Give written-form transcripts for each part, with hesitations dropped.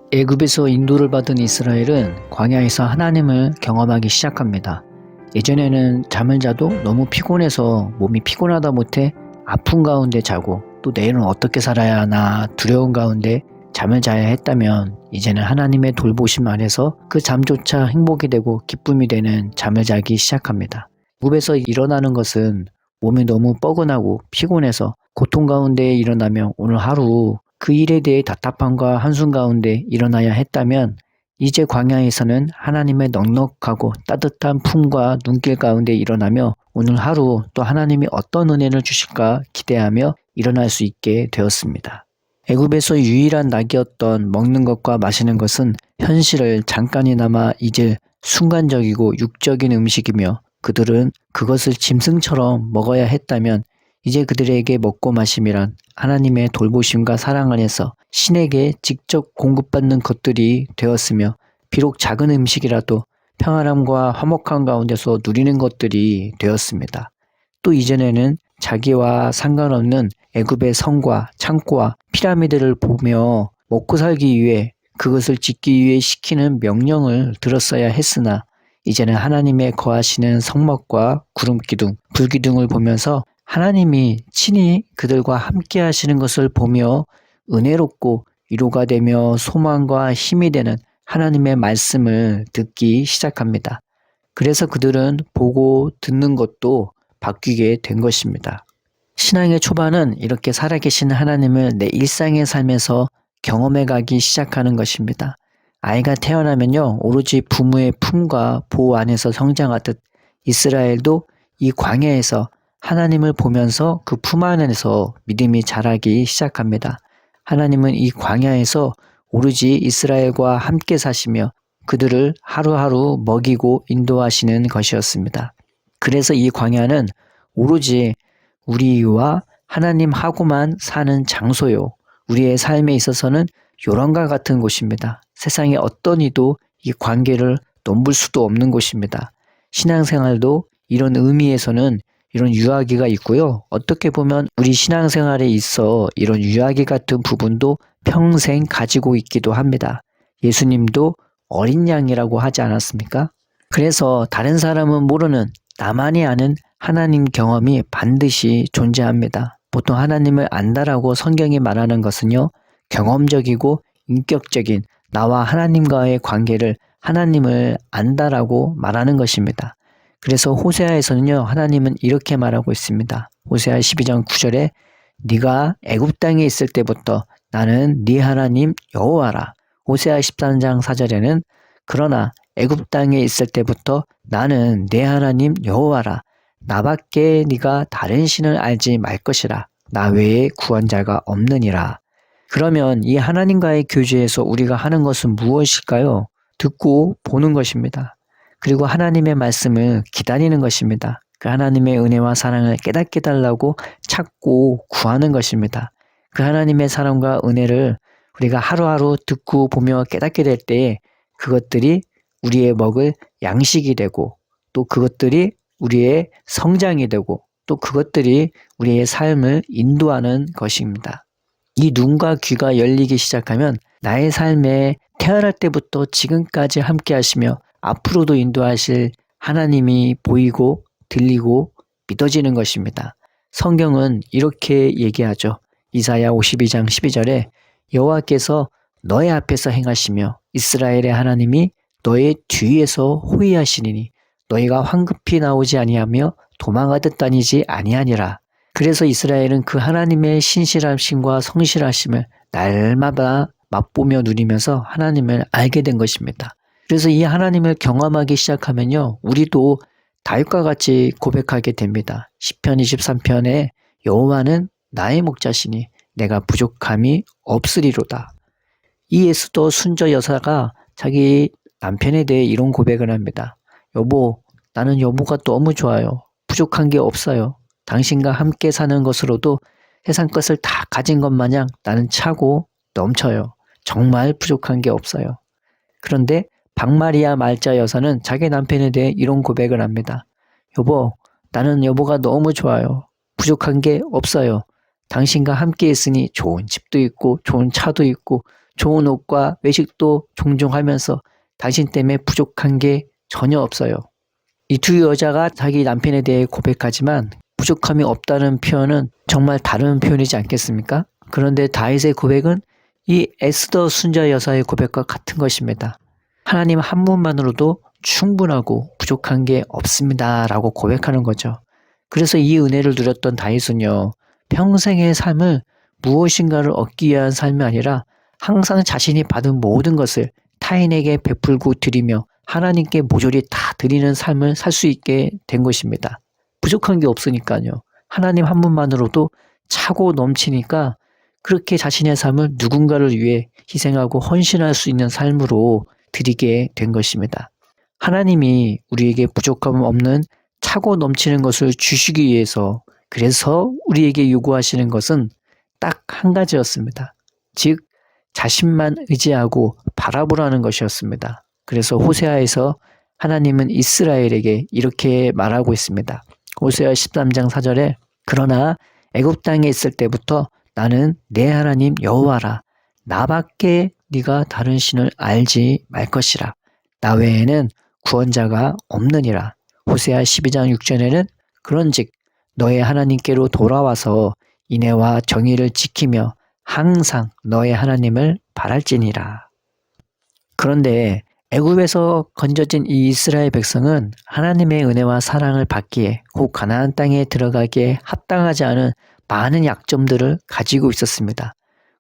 애굽에서 인도를 받은 이스라엘은 광야에서 하나님을 경험하기 시작합니다. 예전에는 잠을 자도 너무 피곤해서 몸이 피곤하다 못해 아픈 가운데 자고 또 내일은 어떻게 살아야 하나 두려운 가운데 잠을 자야 했다면 이제는 하나님의 돌보심 안에서 그 잠조차 행복이 되고 기쁨이 되는 잠을 자기 시작합니다. 애굽에서 일어나는 것은 몸이 너무 뻐근하고 피곤해서 고통 가운데 일어나며 오늘 하루 그 일에 대해 답답함과 한숨 가운데 일어나야 했다면 이제 광야에서는 하나님의 넉넉하고 따뜻한 품과 눈길 가운데 일어나며 오늘 하루 또 하나님이 어떤 은혜를 주실까 기대하며 일어날 수 있게 되었습니다. 애굽에서 유일한 낙이었던 먹는 것과 마시는 것은 현실을 잠깐이나마 잊을 순간적이고 육적인 음식이며 그들은 그것을 짐승처럼 먹어야 했다면 이제 그들에게 먹고 마심이란 하나님의 돌보심과 사랑 안에서 신에게 직접 공급받는 것들이 되었으며 비록 작은 음식이라도 평안함과 화목함 가운데서 누리는 것들이 되었습니다. 또 이전에는 자기와 상관없는 애굽의 성과 창고와 피라미드를 보며 먹고 살기 위해 그것을 짓기 위해 시키는 명령을 들었어야 했으나 이제는 하나님의 거하시는 성막과 구름기둥, 불기둥을 보면서 하나님이 친히 그들과 함께 하시는 것을 보며 은혜롭고 위로가 되며 소망과 힘이 되는 하나님의 말씀을 듣기 시작합니다. 그래서 그들은 보고 듣는 것도 바뀌게 된 것입니다. 신앙의 초반은 이렇게 살아계신 하나님을 내 일상의 삶에서 경험해 가기 시작하는 것입니다. 아이가 태어나면요, 오로지 부모의 품과 보호 안에서 성장하듯 이스라엘도 이 광야에서 하나님을 보면서 그 품 안에서 믿음이 자라기 시작합니다. 하나님은 이 광야에서 오로지 이스라엘과 함께 사시며 그들을 하루하루 먹이고 인도하시는 것이었습니다. 그래서 이 광야는 오로지 우리와 하나님하고만 사는 장소요. 우리의 삶에 있어서는 요런과 같은 곳입니다. 세상의 어떤 이도 이 관계를 넘볼 수도 없는 곳입니다. 신앙생활도 이런 의미에서는 이런 유아기가 있고요. 어떻게 보면 우리 신앙생활에 있어 이런 유아기 같은 부분도 평생 가지고 있기도 합니다. 예수님도 어린 양이라고 하지 않았습니까? 그래서 다른 사람은 모르는 나만이 아는 하나님 경험이 반드시 존재합니다. 보통 하나님을 안다라고 성경이 말하는 것은요, 경험적이고 인격적인 나와 하나님과의 관계를 하나님을 안다라고 말하는 것입니다. 그래서 호세아에서는요, 하나님은 이렇게 말하고 있습니다. 호세아 12장 9절에 네가 애굽 땅에 있을 때부터 나는 네 하나님 여호와라. 호세아 13장 4절에는 그러나 애굽 땅에 있을 때부터 나는 내 하나님 여호와라. 나밖에 네가 다른 신을 알지 말 것이라. 나 외에 구원자가 없느니라. 그러면 이 하나님과의 교제에서 우리가 하는 것은 무엇일까요? 듣고 보는 것입니다. 그리고 하나님의 말씀을 기다리는 것입니다. 그 하나님의 은혜와 사랑을 깨닫게 달라고 찾고 구하는 것입니다. 그 하나님의 사랑과 은혜를 우리가 하루하루 듣고 보며 깨닫게 될 때에 그것들이 우리의 먹을 양식이 되고 또 그것들이 우리의 성장이 되고 또 그것들이 우리의 삶을 인도하는 것입니다. 이 눈과 귀가 열리기 시작하면 나의 삶에 태어날 때부터 지금까지 함께 하시며 앞으로도 인도하실 하나님이 보이고 들리고 믿어지는 것입니다. 성경은 이렇게 얘기하죠. 이사야 52장 12절에 여호와께서 너의 앞에서 행하시며 이스라엘의 하나님이 너의 뒤에서 호위하시니니 너희가 황급히 나오지 아니하며 도망하듯 다니지 아니하니라. 그래서 이스라엘은 그 하나님의 신실하심과 성실하심을 날마다 맛보며 누리면서 하나님을 알게 된 것입니다. 그래서 이 하나님을 경험하기 시작하면요, 우리도 다윗과 같이 고백하게 됩니다. 시편 23편에 여호와는 나의 목자시니 내가 부족함이 없으리로다. 이 에스더 순저 여사가 자기 남편에 대해 이런 고백을 합니다. 여보, 나는 여보가 너무 좋아요. 부족한 게 없어요. 당신과 함께 사는 것으로도 세상 것을 다 가진 것 마냥 나는 차고 넘쳐요. 정말 부족한 게 없어요. 그런데 박마리아 말자 여사는 자기 남편에 대해 이런 고백을 합니다. 여보, 나는 여보가 너무 좋아요. 부족한 게 없어요. 당신과 함께 있으니 좋은 집도 있고 좋은 차도 있고 좋은 옷과 외식도 종종 하면서 당신 때문에 부족한 게 전혀 없어요. 이 두 여자가 자기 남편에 대해 고백하지만 부족함이 없다는 표현은 정말 다른 표현이지 않겠습니까? 그런데 다윗의 고백은 이 에스더 순자 여사의 고백과 같은 것입니다. 하나님 한 분만으로도 충분하고 부족한 게 없습니다 라고 고백하는 거죠. 그래서 이 은혜를 누렸던 다윗은요, 평생의 삶을 무엇인가를 얻기 위한 삶이 아니라 항상 자신이 받은 모든 것을 타인에게 베풀고 드리며 하나님께 모조리 다 드리는 삶을 살 수 있게 된 것입니다. 부족한 게 없으니까요. 하나님 한 분만으로도 차고 넘치니까 그렇게 자신의 삶을 누군가를 위해 희생하고 헌신할 수 있는 삶으로 드리게 된 것입니다. 하나님이 우리에게 부족함 없는 차고 넘치는 것을 주시기 위해서 그래서 우리에게 요구하시는 것은 딱 한 가지였습니다. 즉 자신만 의지하고 바라보라는 것이었습니다. 그래서 호세아에서 하나님은 이스라엘에게 이렇게 말하고 있습니다. 호세아 13장 4절에 그러나 애굽 땅에 있을 때부터 나는 내 하나님 여호와라. 나밖에 네가 다른 신을 알지 말 것이라. 나 외에는 구원자가 없느니라. 호세아 12장 6절에는 그런즉 너의 하나님께로 돌아와서 인애와 정의를 지키며 항상 너의 하나님을 바랄지니라. 그런데 애굽에서 건져진 이 이스라엘 백성은 하나님의 은혜와 사랑을 받기에 곧 가나안 땅에 들어가기에 합당하지 않은 많은 약점들을 가지고 있었습니다.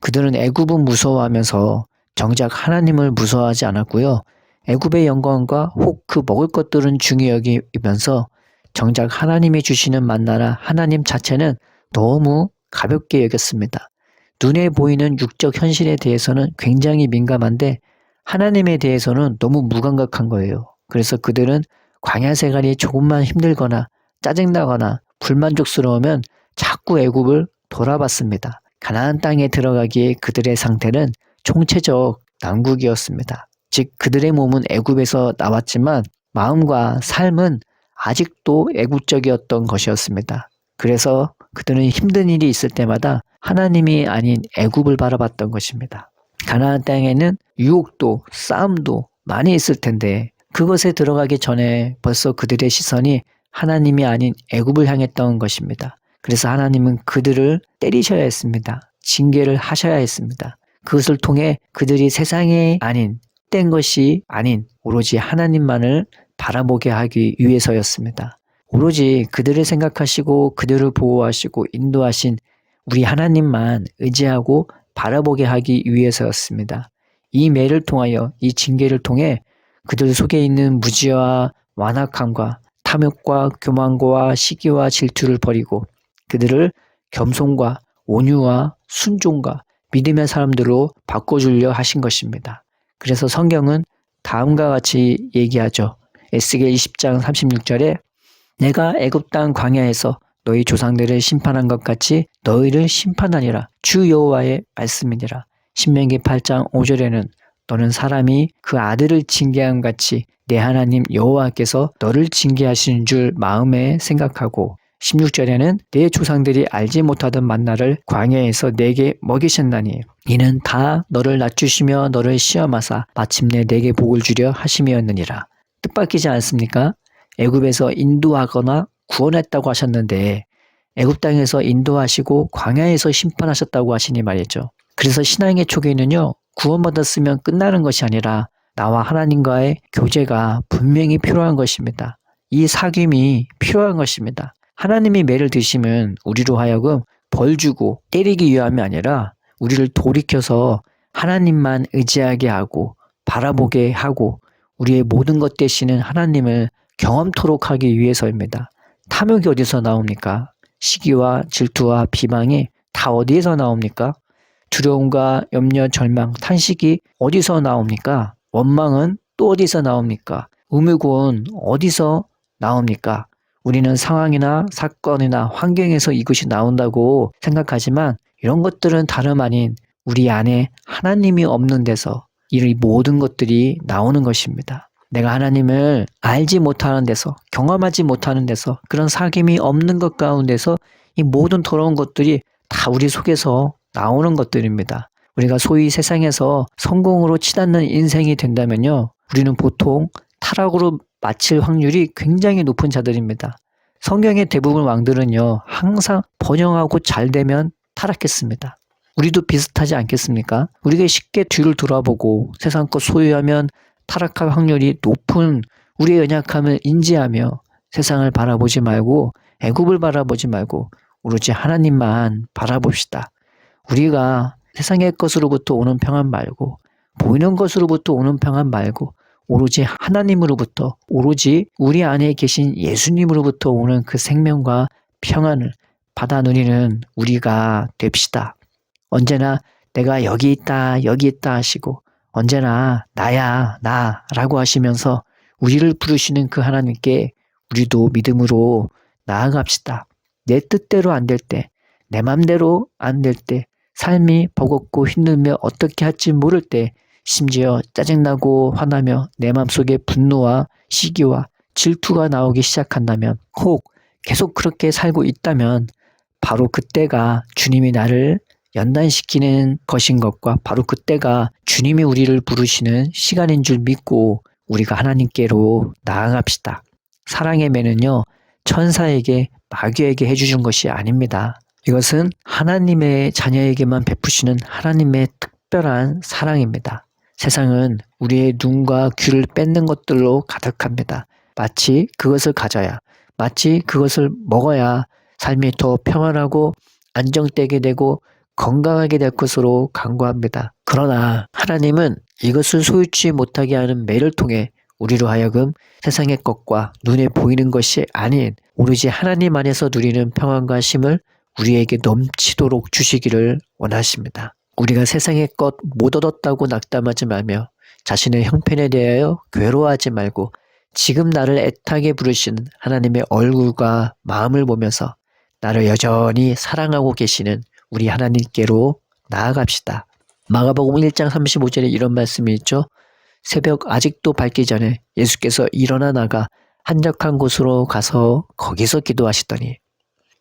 그들은 애굽은 무서워하면서 정작 하나님을 무서워하지 않았고요. 애굽의 영광과 혹 그 먹을 것들은 중히 여기면서 정작 하나님이 주시는 만나나 하나님 자체는 너무 가볍게 여겼습니다. 눈에 보이는 육적 현실에 대해서는 굉장히 민감한데 하나님에 대해서는 너무 무감각한 거예요. 그래서 그들은 광야 생활이 조금만 힘들거나 짜증나거나 불만족스러우면 자꾸 애굽을 돌아봤습니다. 가나안 땅에 들어가기에 그들의 상태는 총체적 난국이었습니다. 즉 그들의 몸은 애굽에서 나왔지만 마음과 삶은 아직도 애굽적이었던 것이었습니다. 그래서 그들은 힘든 일이 있을 때마다 하나님이 아닌 애굽을 바라봤던 것입니다. 가나안 땅에는 유혹도 싸움도 많이 있을 텐데 그것에 들어가기 전에 벌써 그들의 시선이 하나님이 아닌 애굽을 향했던 것입니다. 그래서 하나님은 그들을 때리셔야 했습니다. 징계를 하셔야 했습니다. 그것을 통해 그들이 세상에 아닌 헛된 것이 아닌 오로지 하나님만을 바라보게 하기 위해서였습니다. 오로지 그들을 생각하시고 그들을 보호하시고 인도하신 우리 하나님만 의지하고 바라보게 하기 위해서였습니다. 이 매를 통하여 이 징계를 통해 그들 속에 있는 무지와 완악함과 탐욕과 교만과 시기와 질투를 버리고 그들을 겸손과 온유와 순종과 믿음의 사람들로 바꿔주려 하신 것입니다. 그래서 성경은 다음과 같이 얘기하죠. 에스겔 20장 36절에 내가 애굽 땅 광야에서 너희 조상들을 심판한 것 같이 너희를 심판하니라. 주 여호와의 말씀이니라. 신명기 8장 5절에는 너는 사람이 그 아들을 징계함 같이 내 하나님 여호와께서 너를 징계하시는 줄 마음에 생각하고 16절에는 내 조상들이 알지 못하던 만나를 광야에서 내게 먹이셨나니 이는 다 너를 낮추시며 너를 시험하사 마침내 내게 복을 주려 하심이었느니라. 뜻밖이지 않습니까? 애굽에서 인도하거나 구원했다고 하셨는데 애굽 땅에서 인도하시고 광야에서 심판하셨다고 하시니 말이죠. 그래서 신앙의 초기에는요. 구원받았으면 끝나는 것이 아니라 나와 하나님과의 교제가 분명히 필요한 것입니다. 이 사귐이 필요한 것입니다. 하나님이 매를 드시면 우리로 하여금 벌 주고 때리기 위함이 아니라 우리를 돌이켜서 하나님만 의지하게 하고 바라보게 하고 우리의 모든 것 되시는 하나님을 경험토록 하기 위해서입니다. 탐욕이 어디서 나옵니까? 시기와 질투와 비방이 다 어디에서 나옵니까? 두려움과 염려, 절망, 탄식이 어디서 나옵니까? 원망은 또 어디서 나옵니까? 의무고는 어디서 나옵니까? 우리는 상황이나 사건이나 환경에서 이것이 나온다고 생각하지만 이런 것들은 다름 아닌 우리 안에 하나님이 없는 데서 이 모든 것들이 나오는 것입니다. 내가 하나님을 알지 못하는 데서 경험하지 못하는 데서 그런 사귐이 없는 것 가운데서 이 모든 더러운 것들이 다 우리 속에서 나오는 것들입니다. 우리가 소위 세상에서 성공으로 치닫는 인생이 된다면요. 우리는 보통 타락으로 마칠 확률이 굉장히 높은 자들입니다. 성경의 대부분 왕들은요. 항상 번영하고 잘 되면 타락했습니다. 우리도 비슷하지 않겠습니까? 우리가 쉽게 뒤를 돌아보고 세상 것 소유하면 타락할 확률이 높은 우리의 연약함을 인지하며 세상을 바라보지 말고 애굽을 바라보지 말고 오로지 하나님만 바라봅시다. 우리가 세상의 것으로부터 오는 평안 말고 보이는 것으로부터 오는 평안 말고 오로지 하나님으로부터 오로지 우리 안에 계신 예수님으로부터 오는 그 생명과 평안을 받아 누리는 우리가 됩시다. 언제나 내가 여기 있다 하시고 언제나 나야 나라고 하시면서 우리를 부르시는 그 하나님께 우리도 믿음으로 나아갑시다. 내 뜻대로 안 될 때, 내 맘대로 안 될 때, 삶이 버겁고 힘들며 어떻게 할지 모를 때, 심지어 짜증나고 화나며 내 마음속에 분노와 시기와 질투가 나오기 시작한다면, 혹 계속 그렇게 살고 있다면 바로 그때가 주님이 나를 연단시키는 것인 것과 바로 그때가 주님이 우리를 부르시는 시간인 줄 믿고 우리가 하나님께로 나아갑시다. 사랑의 매는요, 천사에게 마귀에게 해주신 것이 아닙니다. 이것은 하나님의 자녀에게만 베푸시는 하나님의 특별한 사랑입니다. 세상은 우리의 눈과 귀를 뺏는 것들로 가득합니다. 마치 그것을 가져야, 마치 그것을 먹어야 삶이 더 평안하고 안정되게 되고 건강하게 될 것으로 간구합니다. 그러나 하나님은 이것을 소유치 못하게 하는 매를 통해 우리로 하여금 세상의 것과 눈에 보이는 것이 아닌 오로지 하나님 안에서 누리는 평안과 쉼을 우리에게 넘치도록 주시기를 원하십니다. 우리가 세상의 것 못 얻었다고 낙담하지 말며 자신의 형편에 대하여 괴로워하지 말고 지금 나를 애타게 부르시는 하나님의 얼굴과 마음을 보면서 나를 여전히 사랑하고 계시는 우리 하나님께로 나아갑시다. 마가복음 1장 35절에 이런 말씀이 있죠. 새벽 아직도 밝기 전에 예수께서 일어나 나가 한적한 곳으로 가서 거기서 기도하시더니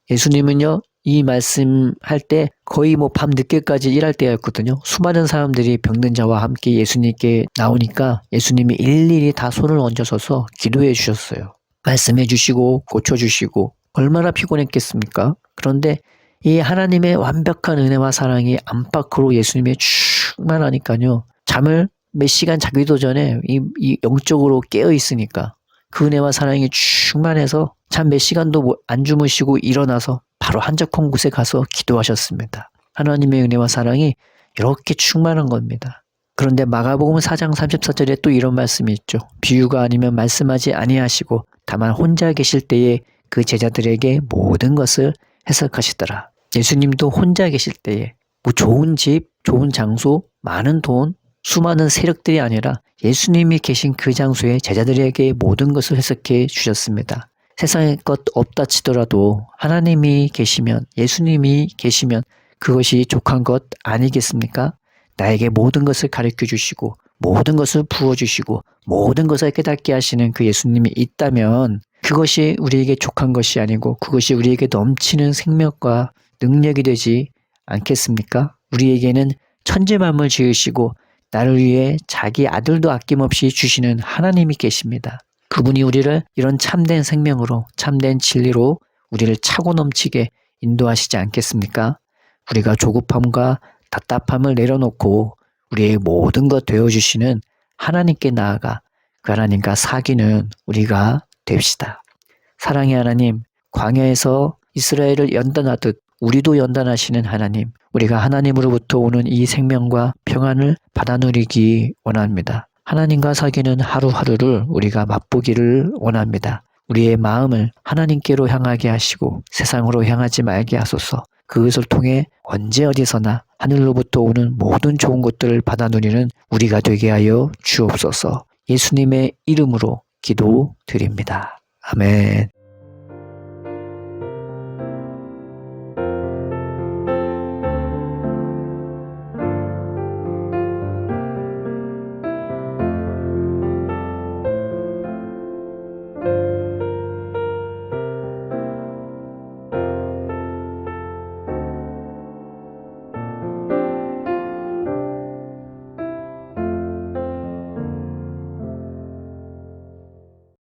예수님은요. 이 말씀할 때 거의 밤 늦게까지 일할 때였거든요. 수많은 사람들이 병든 자와 함께 예수님께 나오니까 예수님이 일일이 다 손을 얹어서서 기도해 주셨어요. 말씀해 주시고 고쳐주시고 얼마나 피곤했겠습니까? 그런데 이 하나님의 완벽한 은혜와 사랑이 안팎으로 예수님의 충만하니까요. 잠을 몇 시간 자기도 전에 이 영적으로 깨어 있으니까 그 은혜와 사랑이 충만해서 잠 몇 시간도 안 주무시고 일어나서 바로 한적한 곳에 가서 기도하셨습니다. 하나님의 은혜와 사랑이 이렇게 충만한 겁니다. 그런데 마가복음 4장 34절에 또 이런 말씀이 있죠. 비유가 아니면 말씀하지 아니하시고 다만 혼자 계실 때에 그 제자들에게 모든 것을 해석하시더라. 예수님도 혼자 계실 때에 좋은 집, 좋은 장소, 많은 돈, 수많은 세력들이 아니라 예수님이 계신 그 장소에 제자들에게 모든 것을 해석해 주셨습니다. 세상의 것 없다 치더라도 하나님이 계시면, 예수님이 계시면 그것이 족한 것 아니겠습니까? 나에게 모든 것을 가르쳐 주시고 모든 것을 부어주시고 모든 것을 깨닫게 하시는 그 예수님이 있다면 그것이 우리에게 족한 것이 아니고 그것이 우리에게 넘치는 생명과 능력이 되지 않겠습니까? 우리에게는 천지만물 지으시고 나를 위해 자기 아들도 아낌없이 주시는 하나님이 계십니다. 그분이 우리를 이런 참된 생명으로 참된 진리로 우리를 차고 넘치게 인도하시지 않겠습니까? 우리가 조급함과 답답함을 내려놓고 우리의 모든 것 되어주시는 하나님께 나아가 그 하나님과 사귀는 우리가 됩시다. 사랑의 하나님, 광야에서 이스라엘을 연단하듯 우리도 연단하시는 하나님, 우리가 하나님으로부터 오는 이 생명과 평안을 받아 누리기 원합니다. 하나님과 사귀는 하루하루를 우리가 맛보기를 원합니다. 우리의 마음을 하나님께로 향하게 하시고 세상으로 향하지 말게 하소서. 그것을 통해 언제 어디서나 하늘로부터 오는 모든 좋은 것들을 받아 누리는 우리가 되게 하여 주옵소서. 예수님의 이름으로 기도드립니다. 아멘.